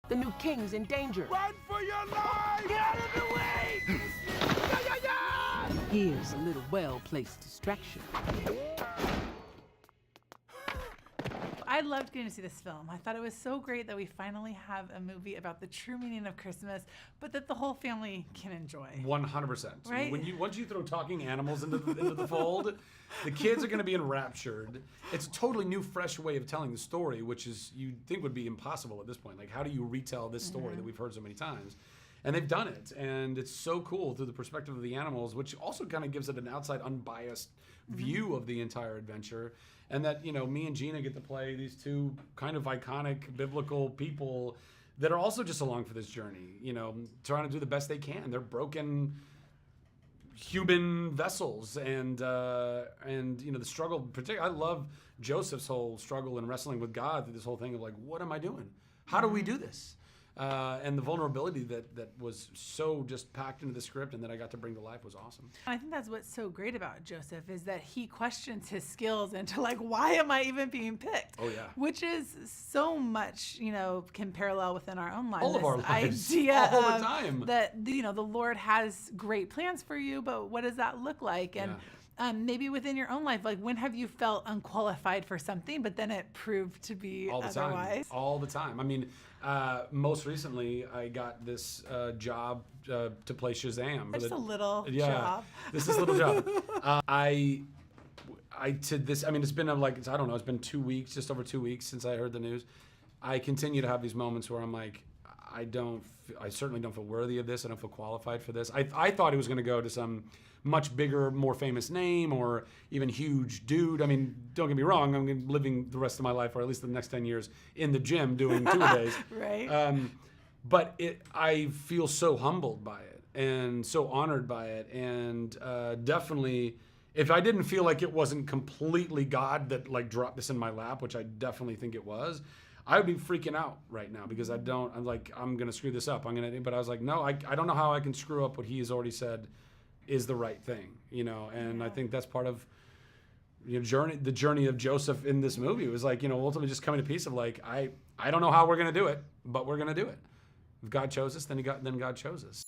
The new king's in danger. Run for your life! Get out of the way! Yeah, yeah, yeah! Here's a little well-placed distraction. I loved getting to see this film. I thought it was so great that we finally have a movie about the true meaning of Christmas, but that the whole family can enjoy. 100%. Right? Once you throw talking animals into the fold, the kids are going to be enraptured. It's a totally new, fresh way of telling the story, which is you'd think would be impossible at this point. Like, how do you retell this story that we've heard so many times? And they've done it, and it's so cool through the perspective of the animals, which also kind of gives it an outside, unbiased view of the entire adventure. And that, me and Gina get to play these two kind of iconic biblical people that are also just along for this journey, trying to do the best they can. They're broken human vessels, and the struggle. Particularly, I love Joseph's whole struggle and wrestling with God through this whole thing of like, what am I doing? How do we do this? And the vulnerability that was so just packed into the script and that I got to bring to life was awesome. I think that's what's so great about Joseph is that he questions his skills into like, why am I even being picked? Oh, yeah. Which is so much, can parallel within our own lives. All of our lives. Idea all the of time. That, the Lord has great plans for you, but what does that look like? And maybe within your own life, like when have you felt unqualified for something, but then it proved to be all the otherwise? All the time. I mean, most recently I got this job to play Shazam. Just a little job. This is a little job. It's been it's been 2 weeks, just over 2 weeks since I heard the news. I continue to have these moments where I'm like, I certainly don't feel worthy of this. I don't feel qualified for this. I thought he was going to go to some much bigger, more famous name or even huge dude. I mean, don't get me wrong. I'm living the rest of my life, or at least the next 10 years, in the gym doing two-a-days. Right. But I feel so humbled by it and so honored by it. And definitely, if I didn't feel like it wasn't completely God that like dropped this in my lap, which I definitely think it was, I would be freaking out right now because I'm going to screw this up. But I was like, no, I don't know how I can screw up what he has already said is the right thing, and I think that's part of the journey of Joseph in this movie. It was like, ultimately just coming to peace of like, I don't know how we're going to do it, but we're going to do it. If God chose us, then God chose us.